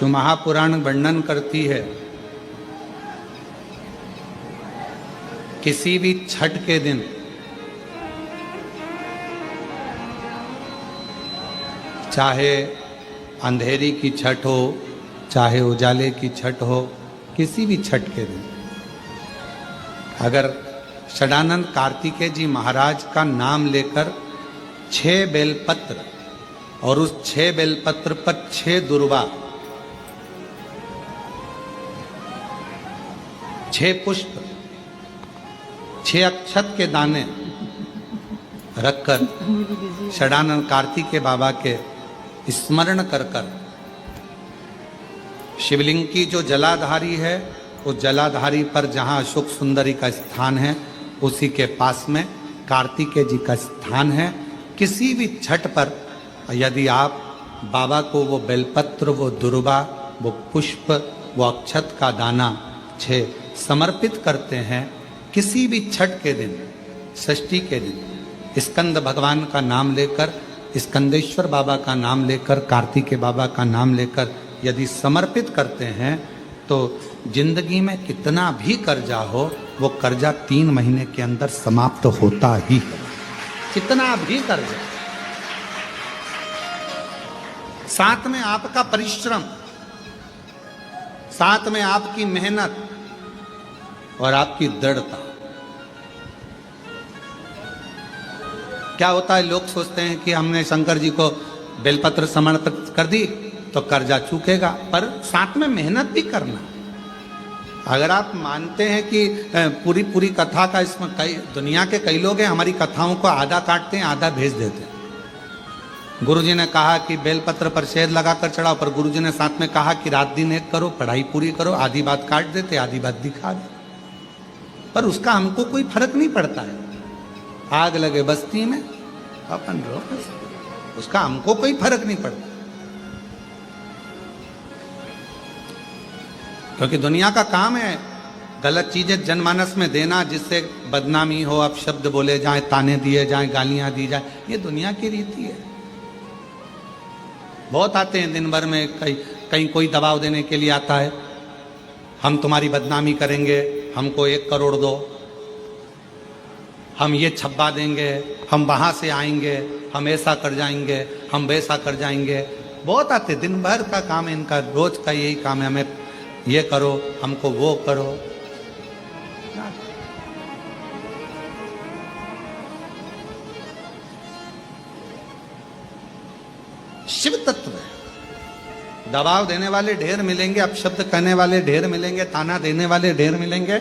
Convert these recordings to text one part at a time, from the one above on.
शिव महापुराण वर्णन करती है, किसी भी छठ के दिन चाहे अंधेरी की छठ हो, चाहे उजाले की छठ हो, किसी भी छठ के दिन अगर षडानंद कार्तिकेय जी महाराज का नाम लेकर 6 बेलपत्र और उस 6 बेलपत्र पर 6 दुर्वा, 6 पुष्प, 6 अक्षत के दाने रखकर षडानंद कार्तिकेय बाबा के स्मरण कर कर शिवलिंग की जो जलाधारी है, उस जलाधारी पर जहाँ अशोक सुंदरी का स्थान है, उसी के पास में कार्तिकेय जी का स्थान है। किसी भी छठ पर यदि आप बाबा को वो बेलपत्र, वो दुर्वा, वो पुष्प, वो अक्षत का दाना 6 समर्पित करते हैं, किसी भी छठ के दिन, षष्ठी के दिन स्कंद भगवान का नाम लेकर, स्कंदेश्वर बाबा का नाम लेकर, कार्तिकेय बाबा का नाम लेकर यदि समर्पित करते हैं तो जिंदगी में कितना भी कर्जा हो, वो कर्जा 3 महीने के अंदर समाप्त होता ही है। कितना भी कर्जा, साथ में आपका परिश्रम, साथ में आपकी मेहनत और आपकी दृढ़ता। क्या होता है, लोग सोचते हैं कि हमने शंकर जी को बेलपत्र समर्पित कर दी तो कर्जा चूकेगा, पर साथ में मेहनत भी करना। अगर आप मानते हैं कि पूरी पूरी कथा का, इसमें कई दुनिया के कई लोग हैं हमारी कथाओं को आधा काटते हैं, आधा भेज देते हैं। गुरुजी ने कहा कि बेलपत्र पर शहद लगाकर चढ़ाओ, पर गुरुजी ने साथ में कहा कि रात दिन एक करो, पढ़ाई पूरी करो, आधी बात काट देते, आधी बात दिखा दे, पर उसका हमको कोई फर्क नहीं पड़ता है। आग लगे बस्ती में अपन रहो, उसका हमको कोई फर्क नहीं पड़ता, क्योंकि दुनिया का काम है गलत चीजें जनमानस में देना, जिससे बदनामी हो, अपशब्द बोले जाए, ताने दिए जाए, गालियां दी जाए। ये दुनिया की रीति है। बहुत आते हैं दिन भर में, कहीं कोई दबाव देने के लिए आता है, हम तुम्हारी बदनामी करेंगे, हमको 1 करोड़ दो, हम ये छब्बा देंगे, हम वहां से आएंगे, हम ऐसा कर जाएंगे, हम वैसा कर जाएंगे। बहुत आते, दिन भर का काम है इनका, रोज का यही काम है, हमें ये करो, हमको वो करो। शिव तत्व है। दबाव देने वाले ढेर मिलेंगे, अपशब्द कहने वाले ढेर मिलेंगे, ताना देने वाले ढेर मिलेंगे,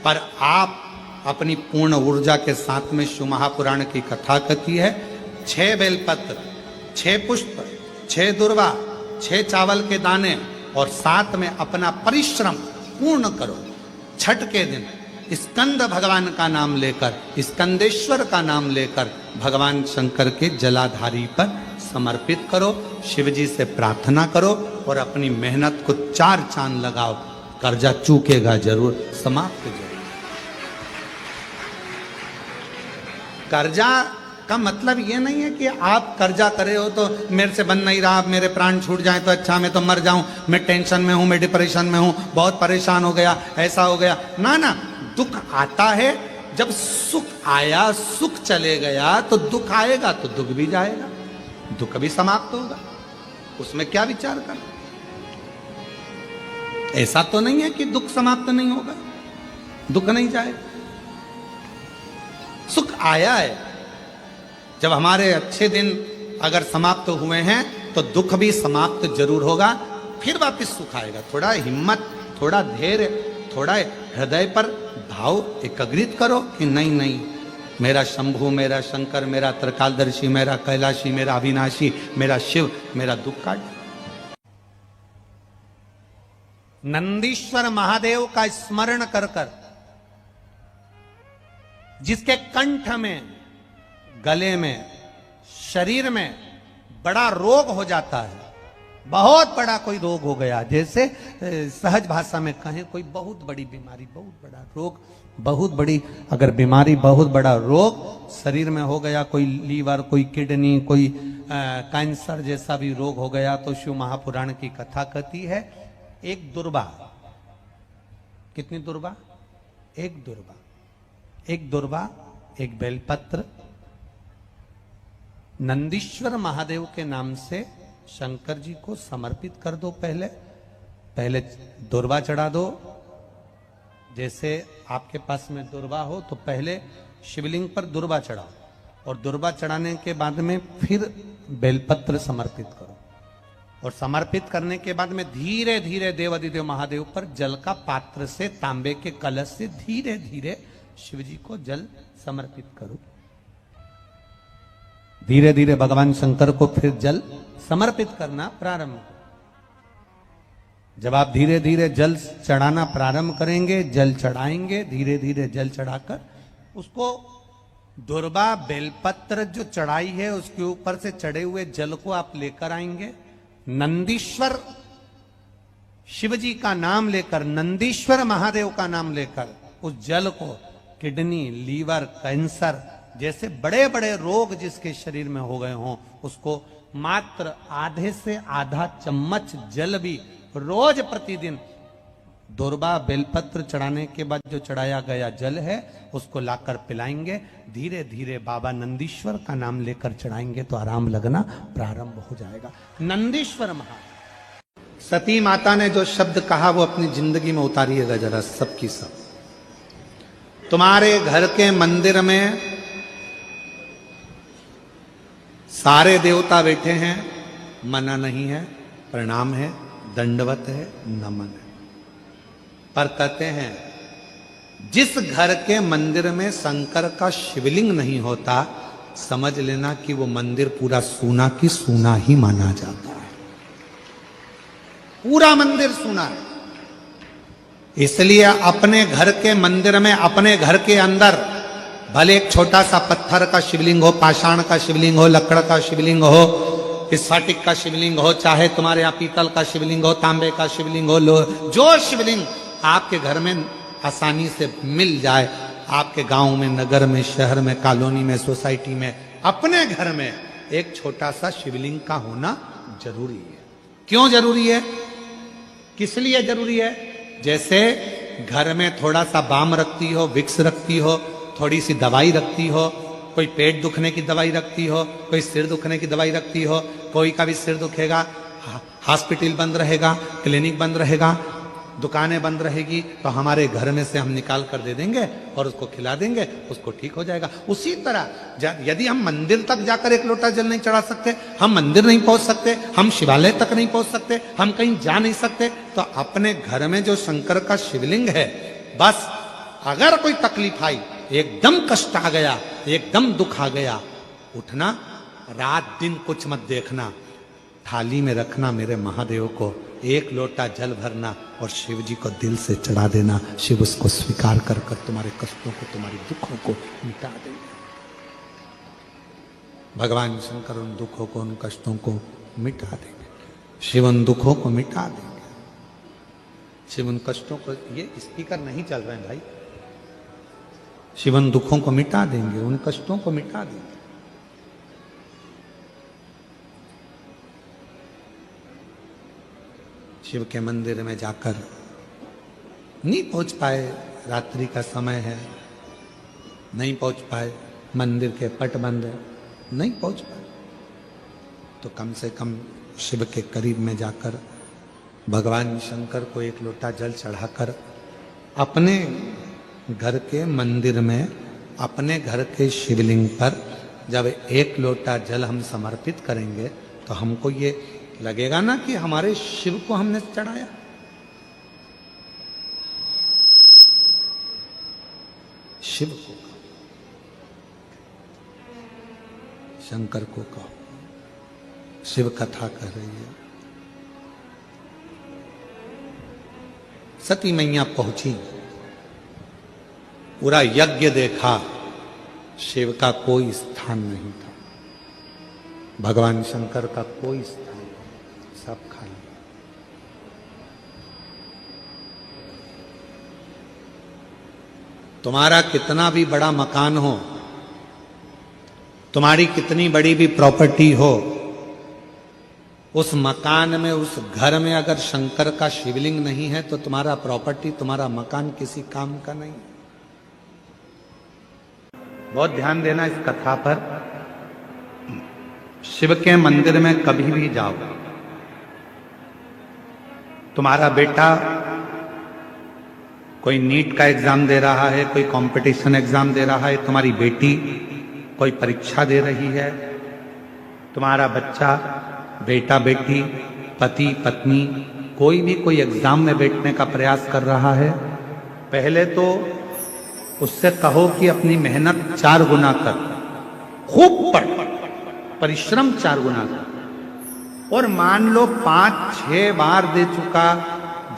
पर आप अपनी पूर्ण ऊर्जा के साथ में शिव महापुराण की कथा कहती है, 6 बेलपत्र, 6 पुष्प, 6 दुर्वा, 6 चावल के दाने और साथ में अपना परिश्रम पूर्ण करो। छठ के दिन स्कंद भगवान का नाम लेकर, स्कंदेश्वर का नाम लेकर भगवान शंकर के जलाधारी पर समर्पित करो, शिव जी से प्रार्थना करो और अपनी मेहनत को 4 चांद लगाओ। कर्जा चूकेगा जरूर, समाप्त जरूर। कर्जा का मतलब ये नहीं है कि आप कर्जा करे हो तो मेरे से बन नहीं रहा, मेरे प्राण छूट जाए तो अच्छा, मैं तो मर जाऊं, मैं टेंशन में हूं, मैं डिप्रेशन में हूं, बहुत परेशान हो गया, ऐसा हो गया। ना ना, दुख आता है, जब सुख आया, सुख चले गया, तो दुख आएगा तो दुख भी जाएगा, दुख भी समाप्त होगा, उसमें क्या विचार कर। ऐसा तो नहीं है कि दुख समाप्त नहीं होगा, दुख नहीं जाएगा। सुख आया है, जब हमारे अच्छे दिन अगर समाप्त हुए हैं तो दुख भी समाप्त जरूर होगा, फिर वापस सुख आएगा। थोड़ा हिम्मत, थोड़ा धैर्य, थोड़ा हृदय पर भाव एकाग्रित करो कि नहीं नहीं, मेरा शंभु, मेरा शंकर, मेरा त्रिकालदर्शी, मेरा कैलाशी, मेरा अविनाशी, मेरा शिव मेरा दुख काट। नंदीश्वर महादेव का स्मरण कर कर, जिसके कंठ में, गले में, शरीर में बड़ा रोग हो जाता है, बहुत बड़ा कोई रोग हो गया, जैसे सहज भाषा में कहें कोई बहुत बड़ी बीमारी, बहुत बड़ा रोग, बहुत बड़ी अगर बीमारी, बहुत बड़ा रोग शरीर में हो गया, कोई लीवर, कोई किडनी, कोई कैंसर जैसा भी रोग हो गया, तो शिव महापुराण की कथा कहती है एक दुर्वा, कितनी दुर्वा? एक दुर्वा, एक दुर्वा, एक बेलपत्र नंदीश्वर महादेव के नाम से शंकर जी को समर्पित कर दो। पहले दुर्वा चढ़ा दो। जैसे आपके पास में दुर्वा हो तो पहले शिवलिंग पर दुर्वा चढ़ाओ, और दुर्वा चढ़ाने के बाद में फिर बेलपत्र समर्पित करो, और समर्पित करने के बाद में धीरे धीरे देवाधिदेव महादेव पर जल का पात्र से, तांबे के कलश से धीरे धीरे शिव जी को जल समर्पित करो। धीरे धीरे भगवान शंकर को फिर जल समर्पित करना प्रारंभ करो। जब आप धीरे धीरे जल चढ़ाना प्रारंभ करेंगे, जल चढ़ाएंगे, धीरे धीरे जल चढ़ाकर उसको दुर्वा बेलपत्र जो चढ़ाई है उसके ऊपर से चढ़े हुए जल को आप लेकर आएंगे। नंदीश्वर शिव जी का नाम लेकर, नंदीश्वर महादेव का नाम लेकर उस जल को किडनी, लीवर, कैंसर जैसे बड़े बड़े रोग जिसके शरीर में हो गए हों, उसको मात्र आधे से आधा चम्मच जल भी रोज प्रतिदिन दुर्वा बेलपत्र चढ़ाने के बाद जो चढ़ाया गया जल है उसको लाकर पिलाएंगे। धीरे धीरे बाबा नंदीश्वर का नाम लेकर चढ़ाएंगे तो आराम लगना प्रारंभ हो जाएगा। नंदीश्वर महादेव। सती माता ने जो शब्द कहा वो अपनी जिंदगी में उतारिएगा जरा, सबकी सब। तुम्हारे घर के मंदिर में सारे देवता बैठे हैं, मना नहीं है, प्रणाम है, दंडवत है, नमन है, पर कहते हैं जिस घर के मंदिर में शंकर का शिवलिंग नहीं होता, समझ लेना कि वो मंदिर पूरा सूना की सूना ही माना जाता है। पूरा मंदिर सूना है। इसलिए अपने घर के मंदिर में, अपने घर के अंदर भले एक छोटा सा पत्थर का शिवलिंग हो, पाषाण का शिवलिंग हो, लकड़ का शिवलिंग हो, स्फटिक का शिवलिंग हो, चाहे तुम्हारे यहाँ पीतल का शिवलिंग हो, तांबे का शिवलिंग हो, जो शिवलिंग आपके घर में आसानी से मिल जाए, आपके गांव में, नगर में, शहर में, कॉलोनी में, सोसाइटी में, अपने घर में एक छोटा सा शिवलिंग का होना जरूरी है। क्यों जरूरी है? किस लिए जरूरी है? जैसे घर में थोड़ा सा बाम रखती हो, विक्स रखती हो, थोड़ी सी दवाई रखती हो, कोई पेट दुखने की दवाई रखती हो, कोई सिर दुखने की दवाई रखती हो, कोई का भी सिर दुखेगा, हॉस्पिटल बंद रहेगा, क्लिनिक बंद रहेगा, दुकानें बंद रहेगी, तो हमारे घर में से हम निकाल कर दे देंगे और उसको खिला देंगे, उसको ठीक हो जाएगा। उसी तरह यदि हम मंदिर तक जाकर एक लोटा जल नहीं चढ़ा सकते, हम मंदिर नहीं पहुंच सकते, हम शिवालय तक नहीं पहुंच सकते, हम कहीं जा नहीं सकते, तो अपने घर में जो शंकर का शिवलिंग है, बस अगर कोई तकलीफ आई, एकदम कष्ट आ गया, एकदम दुख आ गया, उठना, रात दिन कुछ मत देखना, थाली में रखना मेरे महादेव को, एक लोटा जल भरना और शिव जी को दिल से चढ़ा देना। शिव उसको स्वीकार कर कर तुम्हारे कष्टों को, तुम्हारे दुखों को मिटा देंगे। भगवान शंकर उन दुखों को, उन कष्टों को मिटा देंगे। शिव उन दुखों को मिटा देंगे। शिव उन कष्टों को, ये स्पीकर नहीं चल रहे हैं भाई, शिव उन दुखों को मिटा देंगे, उन कष्टों को मिटा देंगे। शिव के मंदिर में जाकर नहीं पहुंच पाए, रात्रि का समय है, नहीं पहुंच पाए, मंदिर के पट बंद है, नहीं पहुंच पाए, तो कम से कम शिव के करीब में जाकर भगवान शंकर को एक लोटा जल चढ़ाकर अपने घर के मंदिर में, अपने घर के शिवलिंग पर जब एक लोटा जल हम समर्पित करेंगे तो हमको ये लगेगा ना कि हमारे शिव को हमने चढ़ाया। शिव को कहो, शंकर को कहो, शिव कथा कह रही है। सती मैया पहुंची, पूरा यज्ञ देखा, शिव का कोई स्थान नहीं था, भगवान शंकर का कोई स्थान नहीं। सब खा लो। तुम्हारा कितना भी बड़ा मकान हो, तुम्हारी कितनी बड़ी भी प्रॉपर्टी हो, उस मकान में, उस घर में अगर शंकर का शिवलिंग नहीं है तो तुम्हारा प्रॉपर्टी, तुम्हारा मकान किसी काम का नहीं। बहुत ध्यान देना इस कथा पर। शिव के मंदिर में कभी भी जाओ, तुम्हारा बेटा कोई नीट का एग्जाम दे रहा है, कोई कंपटीशन एग्जाम दे रहा है, तुम्हारी बेटी कोई परीक्षा दे रही है, तुम्हारा बच्चा, बेटा बेटी, पति पत्नी, कोई भी कोई एग्जाम में बैठने का प्रयास कर रहा है, पहले तो उससे कहो कि अपनी मेहनत 4 गुना कर, खूब पढ़, परिश्रम 4 गुना कर। और मान लो 5-6 बार दे चुका,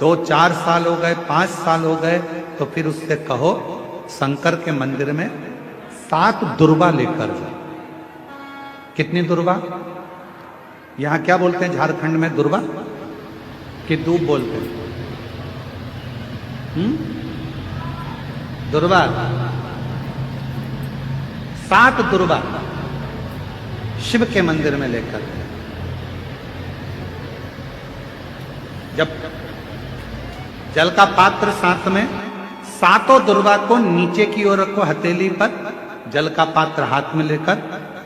2-4 साल हो गए, 5 साल हो गए, तो फिर उससे कहो शंकर के मंदिर में 7 दुर्वा लेकर जाओ। कितनी दुर्वा? यहां क्या बोलते हैं झारखंड में? दुर्वा कि दूब बोलते हैं? दुर्वा। 7 दुर्वा शिव के मंदिर में लेकर, जब जल का पात्र साथ में, 7 दुर्वा को नीचे की ओर रखो, हथेली पर जल का पात्र हाथ में लेकर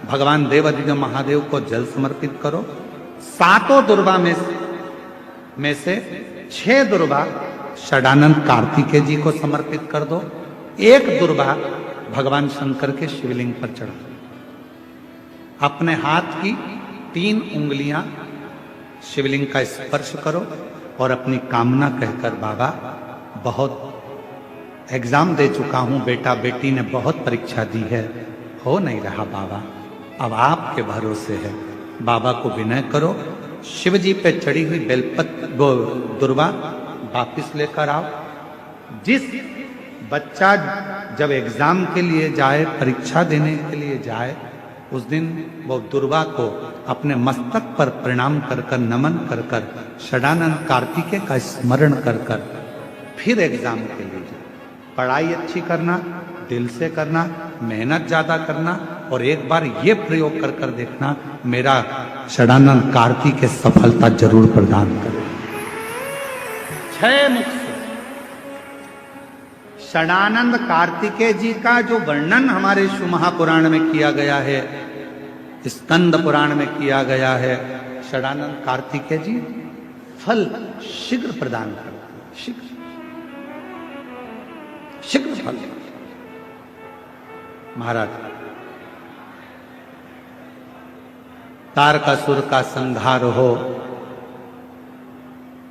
भगवान देवादिदेव महादेव को जल समर्पित करो। 7 दुर्वा में से 6 दुर्वा षडानंद कार्तिकेय जी को समर्पित कर दो, 1 दुर्वा भगवान शंकर के शिवलिंग पर चढ़ा दो। अपने हाथ की 3 उंगलियां शिवलिंग का स्पर्श करो और अपनी कामना कहकर, बाबा बहुत एग्जाम दे चुका हूं, बेटा बेटी ने बहुत परीक्षा दी है, हो नहीं रहा बाबा, अब आपके भरोसे है, बाबा को विनय करो, शिव जी पे चढ़ी हुई वो दुर्वा वापिस लेकर आओ। जिस बच्चा जब एग्जाम के लिए जाए, परीक्षा देने के लिए जाए, उस दिन वो दुर्वा को अपने मस्तक पर प्रणाम कर कर, नमन कर कर, षडानंद कार्तिकेय का स्मरण कर कर फिर एग्जाम के लिए जाए। पढ़ाई अच्छी करना, दिल से करना, मेहनत ज्यादा करना, और एक बार ये प्रयोग कर कर देखना, मेरा षडानंद कार्तिकेय सफलता जरूर प्रदान करे। 6 मुख से षडानंद कार्तिकेय जी का जो वर्णन हमारे शिव महापुराण में किया गया है, स्कंद पुराण में किया गया है, षडानंद कार्तिकेय जी फल शीघ्र प्रदान करते हैं, शीघ्र फल। महाराज, तारकासुर का संहार हो,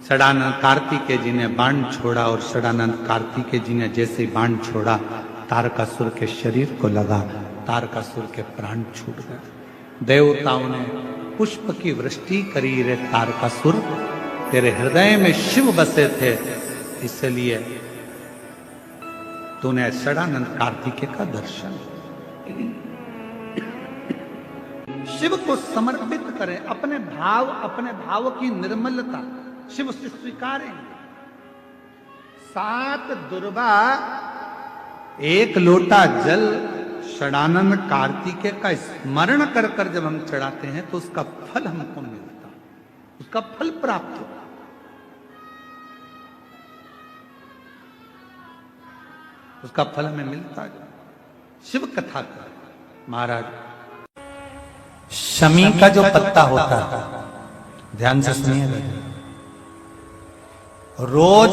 षडानंद कार्तिकेय जी ने बाण छोड़ा, और षडानंद कार्तिकेय जी ने जैसे ही बाण छोड़ा, तारकासुर के शरीर को लगा, तारकासुर के प्राण छूट गए। देवताओं ने पुष्प की वृष्टि करी, रे तारकासुर तेरे हृदय में शिव बसे थे, इसलिए तूने षडानंद कार्तिकेय का दर्शन। शिव को समर्पित करें, अपने भाव की निर्मलता शिव से स्वीकारें। 7 दुर्वा, 1 लोटा जल षडानंद कार्तिकेय का स्मरण कर कर जब हम चढ़ाते हैं तो उसका फल हमको मिलता, उसका फल प्राप्त होता। उसका फल हमें मिलता है। शिव कथा कर महाराज, शमी का जो पत्ता होता है, ध्यान से सुनिएगा, रोज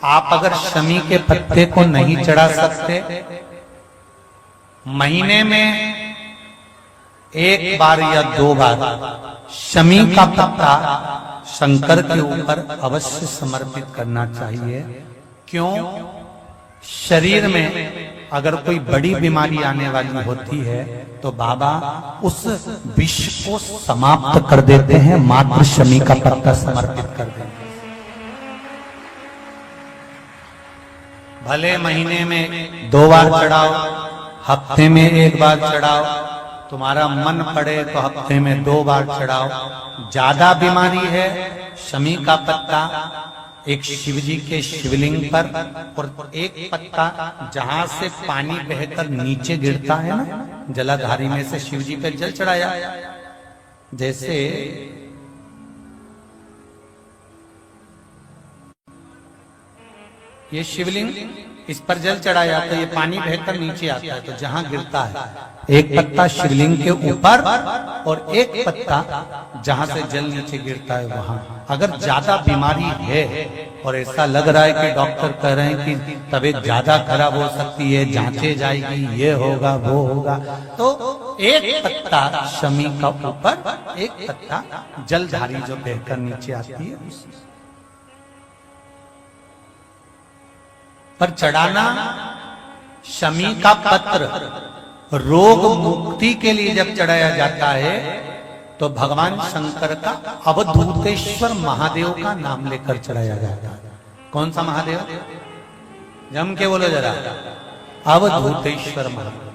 आप अगर शमी के पत्ते को नहीं चढ़ा सकते, महीने में 1 बार या 2 बार शमी का पत्ता शंकर के ऊपर अवश्य समर्पित करना चाहिए। क्यों? शरीर में अगर कोई बड़ी बीमारी आने वाली होती है तो बाबा उस विष को समाप्त कर देते हैं, मात्र शमी का पत्ता समर्पित कर देते हैं। भले महीने में 2 बार चढ़ाओ, हफ्ते में 1 बार चढ़ाओ, तुम्हारा मन पड़े तो हफ्ते में 2 बार चढ़ाओ। ज्यादा बीमारी है, शमी का पत्ता एक शिवजी के शिवलिंग पर, और एक पत्ता जहां से पानी बहकर नीचे गिरता है ना, जलाधारी में से शिवजी पे जल चढ़ाया। जैसे ये शिवलिंग, इस पर जल चढ़ाया तो ये पानी बहकर नीचे आता है, तो जहां गिरता है एक पत्ता शिवलिंग के ऊपर और एक पत्ता जहां से जल नीचे गिरता है वहां। अगर ज्यादा बीमारी है और ऐसा लग रहा है कि डॉक्टर कह रहे हैं कि तबीयत ज्यादा खराब हो सकती है, जांचे जाएगी, ये होगा वो होगा, तो एक पत्ता शमी का ऊपर, एक पत्ता जलधारी जो बहकर नीचे आती है पर चढ़ाना। शमी का पत्र रोग मुक्ति के लिए जब चढ़ाया जाता है तो भगवान शंकर का अवधूतेश्वर महादेव का नाम लेकर चढ़ाया जाता है। कौन सा महादेव? जम के बोलो जरा। अवधूतेश्वर महादेव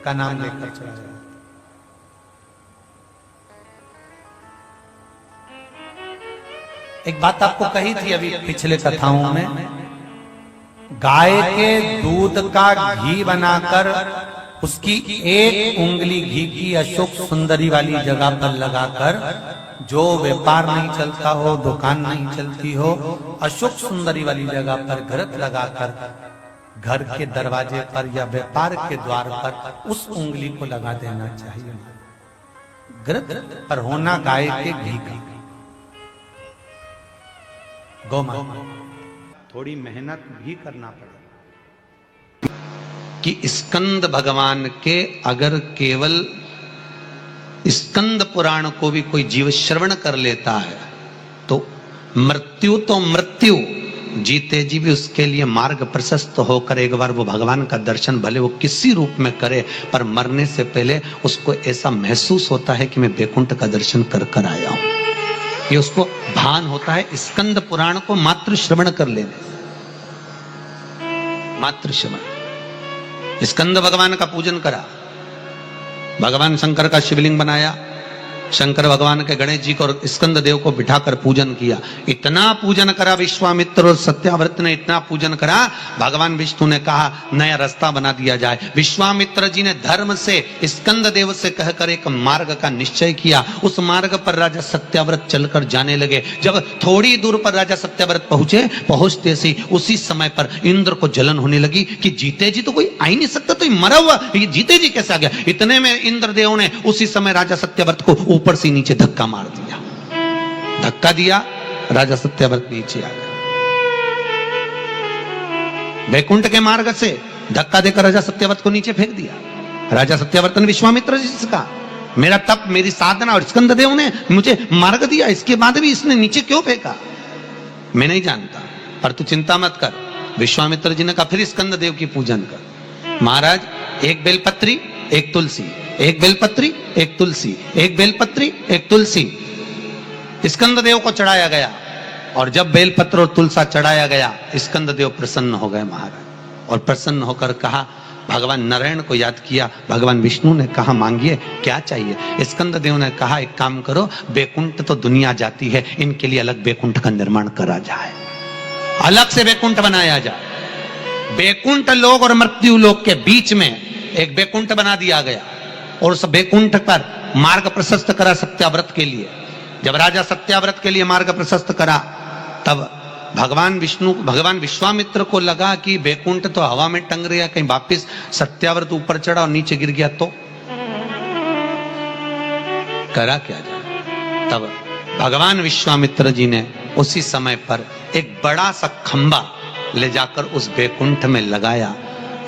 का नाम लेकर चढ़ाया जाता है। एक बात आपको कही थी अभी पिछले कथाओं में, गाय के दूध का घी बनाकर उसकी एक उंगली घी की अशोक सुंदरी वाली जगह पर लगाकर, जो व्यापार नहीं चलता हो, दुकान नहीं चलती हो, अशोक सुंदरी वाली जगह पर घृत लगाकर घर के दरवाजे पर या व्यापार के द्वार पर उस उंगली को लगा देना चाहिए। घृत पर होना गाय के घी का। गौमाता थोड़ी मेहनत भी करना पड़ेगा कि स्कंद भगवान के अगर केवल स्कंद पुराण को भी कोई जीव श्रवण कर लेता है तो मृत्यु, जीते जी भी उसके लिए मार्ग प्रशस्त होकर एक बार वो भगवान का दर्शन भले वो किसी रूप में करे, पर मरने से पहले उसको ऐसा महसूस होता है कि मैं वैकुंठ का दर्शन कर कर आया हूं। ये उसको भान होता है स्कंद पुराण को मात्र श्रवण कर लेने। मात्र श्रवण। स्कंद भगवान का पूजन करा, भगवान शंकर का शिवलिंग बनाया, शंकर भगवान के गणेश जी को और स्कंद देव को बिठाकर पूजन किया। इतना पूजन करा विश्वामित्र और सत्याव्रत ने, इतना पूजन करा, भगवान विष्णु ने कहा नया रास्ता बना दिया जाए। विश्वामित्र जी ने धर्म से स्कंद देव से कहकर एक मार्ग का निश्चय किया। उस मार्ग पर राजा सत्याव्रत चलकर जाने लगे। जब थोड़ी दूर पर राजा सत्याव्रत पहुंचते सी उसी समय पर इंद्र को जलन होने लगी कि जीते जी तो कोई आ ही नहीं सकता, तो मरा हुआ ये जीते जी कैसे आ गया। इतने में इंद्रदेव ने उसी समय राजा सत्याव्रत को ऊपर से नीचे धक्का मार दिया। धक्का दिया, राजा सत्याव्रत नीचे आ गया। वैकुंठ के मार्ग से धक्का देकर राजा सत्याव्रत को नीचे फेंक दिया। राजा सत्याव्रत ने विश्वामित्र जी से कहा मेरा तप, मेरी साधना और स्कंद देव ने मुझे मार्ग दिया, इसके बाद भी इसने नीचे क्यों फेंका? मैं नहीं जानता, पर तू चिंता मत कर। विश्वामित्र जी ने कहा फिर स्कंद देव की पूजन कर। महाराज, एक बेलपत्री एक तुलसी, एक बेलपत्री एक तुलसी, एक बेलपत्री एक तुलसी स्कंद देव को चढ़ाया गया। और जब बेलपत्र और तुलसा चढ़ाया गया, स्कंद देव प्रसन्न हो गए महाराज। और प्रसन्न होकर कहा, भगवान नारायण को याद किया। भगवान विष्णु ने कहा मांगिए क्या चाहिए। स्कंद देव ने कहा एक काम करो, वैकुंठ तो दुनिया जाती है, इनके लिए अलग वैकुंठ का निर्माण करा जाए, अलग से वैकुंठ बनाया जाए। वैकुंठ लोक और मृत्यु लोक के बीच में एक वैकुंठ बना दिया गया और उस वैकुंठ पर मार्ग प्रशस्त करा सत्याव्रत के लिए। जब राजा सत्याव्रत के लिए मार्ग प्रशस्त करा, तब भगवान विश्वामित्र को लगा कि वैकुंठ तो हवा में टंग रहा, कहीं वापिस सत्याव्रत ऊपर चढ़ा और नीचे गिर गया तो करा क्या जाए। तब भगवान विश्वामित्र जी ने उसी समय पर एक बड़ा सा खंबा ले जाकर उस वैकुंठ में लगाया।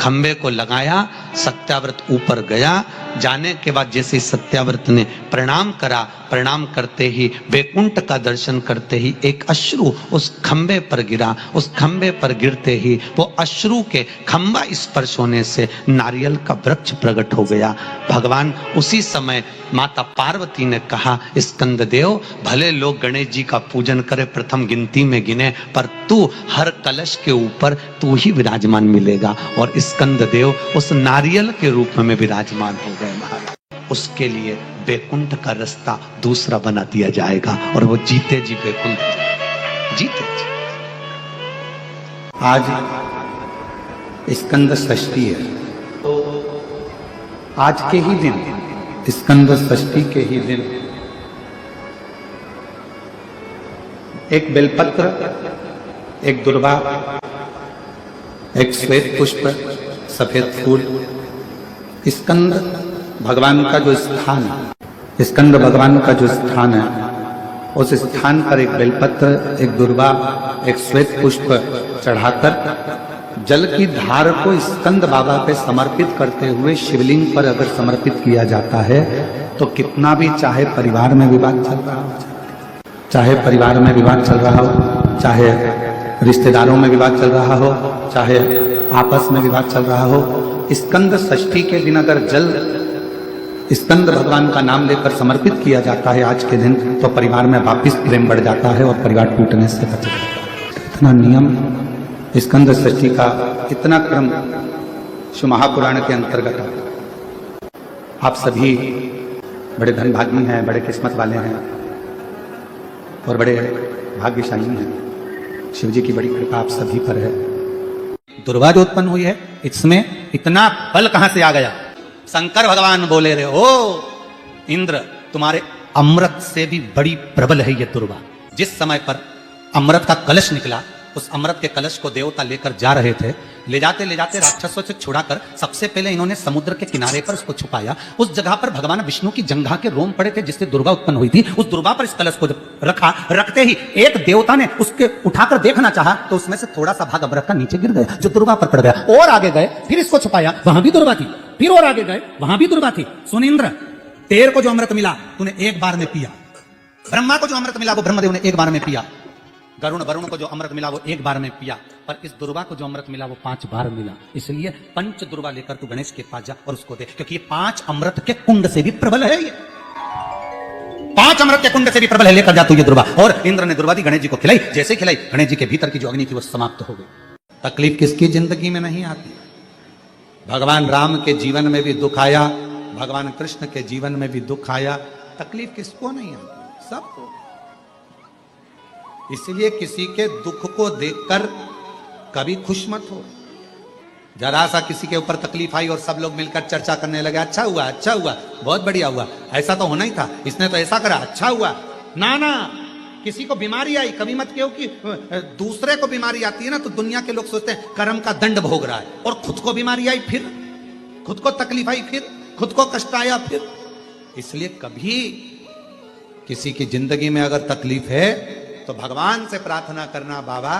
खंबे को लगाया, सत्याव्रत ऊपर गया। जाने के बाद जैसे सत्याव्रत ने प्रणाम करा, प्रणाम करते ही, वैकुंठ का दर्शन करते ही एक अश्रु उस खंबे पर गिरा। उस खंबे पर गिरते ही वो अश्रु के खंबा स्पर्श होने से नारियल का वृक्ष प्रकट हो गया। भगवान उसी समय माता पार्वती ने कहा, स्कंद देव भले लोग गणेश जी का पूजन करे, प्रथम गिनती में गिने, पर तू हर कलश के ऊपर तू ही विराजमान मिलेगा। और स्कंद देव उस नारियल के रूप में विराजमान हो गए महाराज। उसके लिए बैकुंठ का रास्ता दूसरा बना दिया जाएगा और वो जीते जी बैकुंठ जीते जी। आज स्कंद षष्ठी है, तो आज के ही दिन, स्कंद षष्ठी के ही दिन एक बेलपत्र, एक दुर्वा, एक श्वेत पुष्प, सफेद फूल, स्कंद भगवान का जो स्थान है, स्कंद भगवान का जो स्थान है, उस स्थान पर एक बेलपत्र, एक दुर्वा, एक श्वेत पुष्प चढ़ाकर जल की धार को स्कंद बाबा पे समर्पित करते हुए शिवलिंग पर अगर समर्पित किया जाता है तो कितना भी, चाहे परिवार में विवाद चल रहा हो, चाहे परिवार में विवाद चल रहा हो, चाहे रिश्तेदारों में विवाद चल रहा हो, चाहे आपस में विवाद चल रहा हो, स्कंद षष्ठी के दिन अगर जल स्कंद भगवान का नाम लेकर समर्पित किया जाता है आज के दिन, तो परिवार में वापिस प्रेम बढ़ जाता है और परिवार टूटने से बच जाता है। इतना नियम स्कंद षष्ठी का, इतना क्रम शिव महापुराण के अंतर्गत है। आप सभी बड़े धनभागी हैं, बड़े किस्मत वाले हैं और बड़े भाग्यशाली हैं। शिव जी की बड़ी कृपा आप सभी पर है। दुर्वा जो उत्पन्न हुई है, इसमें इतना बल कहां से आ गया? शंकर भगवान बोले रहे, ओ इंद्र, तुम्हारे अमृत से भी बड़ी प्रबल है ये दुर्वा। जिस समय पर अमृत का कलश निकला, उस अमृत के कलश को देवता लेकर जा रहे थे, ले जाते राक्षसों से छुड़ाकर सबसे पहले इन्होंने समुद्र के किनारे पर उसको छुपाया। उस जगह पर भगवान विष्णु की जंघा के रोम पड़े थे जिससे दुर्वा उत्पन्न हुई थी। उस दुर्वा पर इस कलश को जब रखा, रखते ही एक देवता ने उसके उठाकर देखना चाहा तो उसमें से थोड़ा सा भाग अमृत का नीचे गिर गया, जो दुर्वा पर पड़ गया। और आगे गए, फिर इसको छुपाया, वहां भी दुर्वा थी। फिर और आगे गए, वहां भी दुर्वा थी। सुन इंद्र, तेरे को जो अमृत मिला तूने एक बार में पिया, ब्रह्मा को जो अमृत मिला वो ब्रह्मदेव ने एक बार में पिया, वरुण को जो अमृत मिला वो एक बार में पिया, पर इस दुर्वा को जो अमृत मिला वो 5 बार मिला। इसलिए पंच दुर्वा लेकर तू गणेश के पास जा और उसको दे, क्योंकि ये 5 अमृत के कुंड से भी प्रबल है। ये 5 अमृत के कुंड से भी प्रबल है, लेकर जा तू ये दुर्वा। और इंद्र ने दुर्वा दी, गणेश जी को खिलाई। जैसे खिलाई, गणेश जी के भीतर की जो अग्नि थी वो समाप्त हो गई। तकलीफ किसकी जिंदगी में नहीं आती? भगवान राम के जीवन में भी दुख आया, भगवान कृष्ण के जीवन में भी दुख आया। तकलीफ किसको नहीं आती? सबको। इसलिए किसी के दुख को देखकर कभी खुश मत हो। जरा सा किसी के ऊपर तकलीफ आई और सब लोग मिलकर चर्चा करने लगे, अच्छा हुआ, अच्छा हुआ, बहुत बढ़िया हुआ, ऐसा तो होना ही था, इसने तो ऐसा करा, अच्छा हुआ। ना ना, किसी को बीमारी आई, कभी मत कहो कि दूसरे को बीमारी आती है ना तो दुनिया के लोग सोचते हैं कर्म का दंड भोग रहा है, और खुद को बीमारी आई, फिर खुद को तकलीफ आई, फिर खुद को कष्ट आया, फिर। इसलिए कभी किसी की जिंदगी में अगर तकलीफ है तो भगवान से प्रार्थना करना, बाबा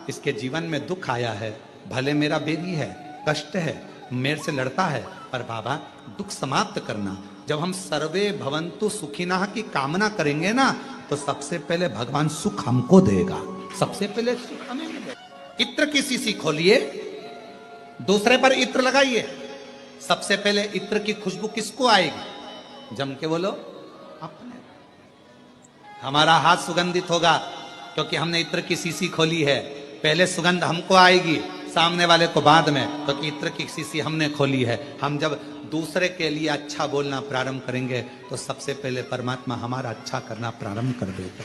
इसके जीवन में दुख आया है, भले मेरा बेबी है, कष्ट है, मेरे से लड़ता है, पर बाबा दुख समाप्त करना। जब हम सर्वे भवन्तु सुखिनः की कामना करेंगे ना, तो सबसे पहले भगवान सुख हमको देगा, सबसे पहले सुख हमें मिलेगा। इत्र की शीशी खोलिए, दूसरे पर इत्र लगाइए, सबसे पहले इत्र की खुशबू किसको आएगी? जम के बोलो, अपने। हमारा हाथ सुगंधित होगा क्योंकि हमने इत्र की शीशी खोली है। पहले सुगंध हमको आएगी, सामने वाले को बाद में, क्योंकि इत्र की शीशी हमने खोली है। हम जब दूसरे के लिए अच्छा बोलना प्रारंभ करेंगे तो सबसे पहले परमात्मा हमारा अच्छा करना प्रारंभ कर देगा।